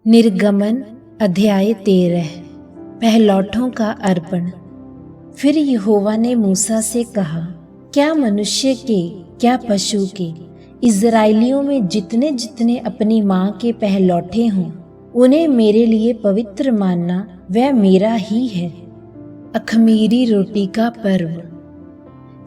निर्गमन अध्याय 13। पहलौठों का अर्पण। फिर यहोवा ने मूसा से कहा, क्या मनुष्य के क्या पशु के, इज़राइलियों में जितने जितने अपनी माँ के पहलौठे हों उन्हें मेरे लिए पवित्र मानना, वह मेरा ही है। अख़मीरी रोटी का पर्व।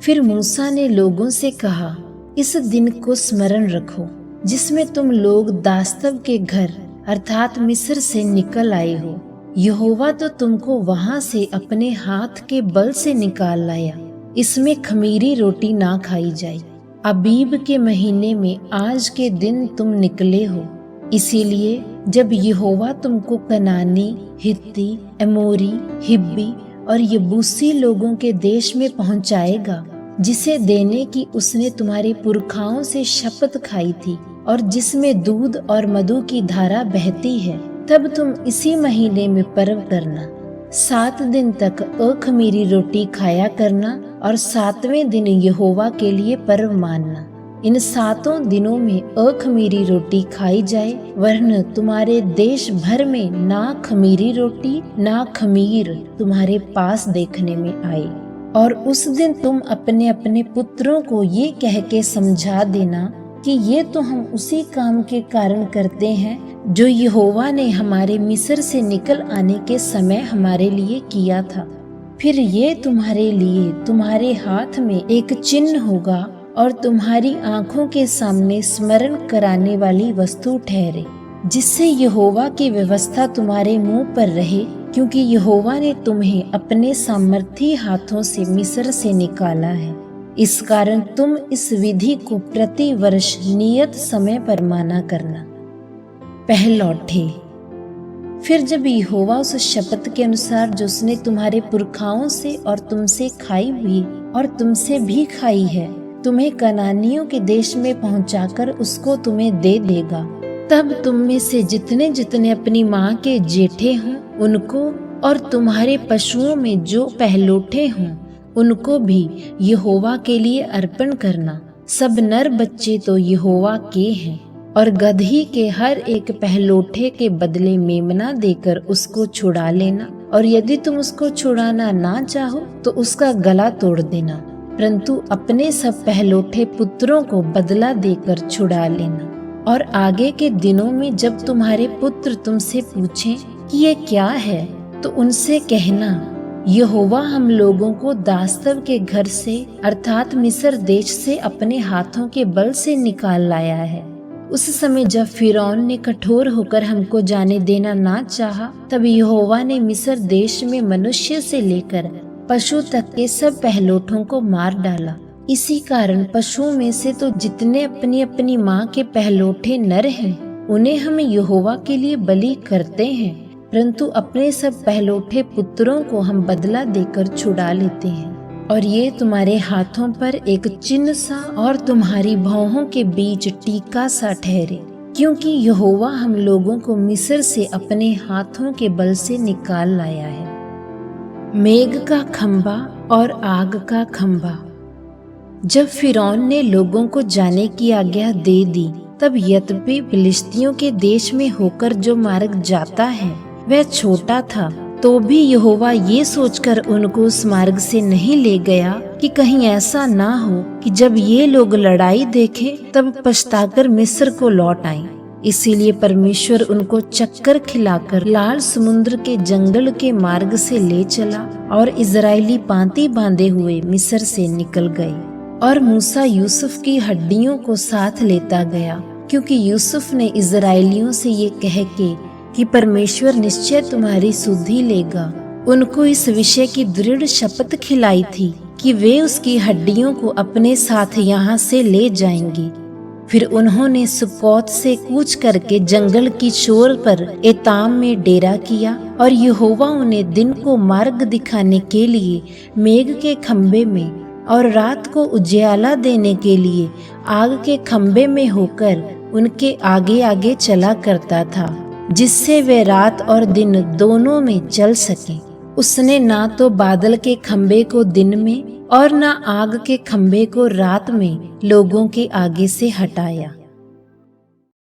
फिर मूसा ने लोगों से कहा, इस दिन को स्मरण रखो जिसमें तुम लोग दास्तव के घर अर्थात मिस्र से निकल आए हो। यहोवा तो तुमको वहां से अपने हाथ के बल से निकाल लाया। इसमें खमीरी रोटी ना खाई जाए। अबीब के महीने में आज के दिन तुम निकले हो। इसीलिए जब यहोवा तुमको कनानी, हित्ती, एमोरी, हिब्बी और यबूसी लोगों के देश में पहुंचाएगा, जिसे देने की उसने तुम्हारे पुरखाओं से शपथ खाई थी और जिसमें दूध और मधु की धारा बहती है, तब तुम इसी महीने में पर्व करना। 7 दिन तक अख़मीरी रोटी खाया करना और 7वें दिन यहोवा के लिए पर्व मानना। इन 7 दिनों में अख़मीरी रोटी खाई जाए, वरन तुम्हारे देश भर में ना खमीरी रोटी ना खमीर तुम्हारे पास देखने में आए। और उस दिन तुम अपने अपने पुत्रों को ये कह के समझा देना कि ये तो हम उसी काम के कारण करते हैं जो यहोवा ने हमारे मिस्र से निकल आने के समय हमारे लिए किया था। फिर ये तुम्हारे लिए तुम्हारे हाथ में एक चिन्ह होगा और तुम्हारी आंखों के सामने स्मरण कराने वाली वस्तु ठहरे, जिससे यहोवा की व्यवस्था तुम्हारे मुंह पर रहे, क्योंकि यहोवा ने तुम्हें अपने सामर्थी हाथों से मिस्र से निकाला है। इस कारण तुम इस विधि को प्रति वर्ष नियत समय पर माना करना। पहलौठे। फिर जब यहोवा उस शपथ के अनुसार जो उसने तुम्हारे पुरखाओं से और तुमसे खाई हुई और तुमसे भी खाई है, तुम्हें कनानियों के देश में पहुंचाकर उसको तुम्हें दे देगा, तब तुम में से जितने जितने अपनी माँ के जेठे हों उनको और तुम्हारे पशुओं में जो पहलौठे हों उनको भी यहोवा के लिए अर्पण करना। सब नर बच्चे तो यहोवा के हैं, और गदही के हर एक पहलौठे के बदले मेमना देकर उसको छुड़ा लेना। और यदि तुम उसको छुड़ाना ना चाहो तो उसका गला तोड़ देना, परंतु अपने सब पहलौठे पुत्रों को बदला देकर छुड़ा लेना। और आगे के दिनों में जब तुम्हारे पुत्र तुमसे पूछें कि ये क्या है, तो उनसे कहना, यहोवा हम लोगों को दास्तव के घर से अर्थात मिस्र देश से अपने हाथों के बल से निकाल लाया है। उस समय जब फिरौन ने कठोर होकर हमको जाने देना ना चाहा, तब यहोवा ने मिस्र देश में मनुष्य से लेकर पशु तक के सब पहलौठों को मार डाला। इसी कारण पशुओं में से तो जितने अपनी अपनी माँ के पहलौठे नर हैं उन्हें हम यहोवा के लिए बलि करते हैं, परंतु अपने सब पहलौठे पुत्रों को हम बदला देकर छुड़ा लेते हैं। और ये तुम्हारे हाथों पर एक चिन्ह सा और तुम्हारी भौहों के बीच टीका सा ठहरे, क्योंकि यहोवा हम लोगों को मिस्र से अपने हाथों के बल से निकाल लाया है। मेघ का खंभा और आग का खंभा। जब फिरौन ने लोगों को जाने की आज्ञा दे दी, तब यद्यपि फिलिस्तियों के देश में होकर जो मार्ग जाता है वह छोटा था, तो भी यहोवा ये सोचकर उनको उस मार्ग से नहीं ले गया कि कहीं ऐसा ना हो कि जब ये लोग लड़ाई देखें तब पछताकर मिस्र को लौट आएं। इसीलिए परमेश्वर उनको चक्कर खिलाकर लाल समुद्र के जंगल के मार्ग से ले चला और इज़राइली पांति बांधे हुए मिस्र से निकल गए। और मूसा यूसुफ की हड्डियों को साथ लेता गया, क्योंकि यूसुफ ने इज़राइलियों से ये कह के कि परमेश्वर निश्चय तुम्हारी सुधि लेगा, उनको इस विषय की दृढ़ शपथ खिलाई थी कि वे उसकी हड्डियों को अपने साथ यहाँ से ले जाएंगे। फिर उन्होंने सुकोत से कूच करके जंगल की छोर पर एताम में डेरा किया, और यहोवा उन्हें दिन को मार्ग दिखाने के लिए मेघ के खंभे में और रात को उजियाला देने के लिए आग के खंभे में होकर उनके आगे आगे चला करता था, जिससे वे रात और दिन दोनों में चल सकें। उसने ना तो बादल के खंभे को दिन में और ना आग के खंभे को रात में लोगों के आगे से हटाया।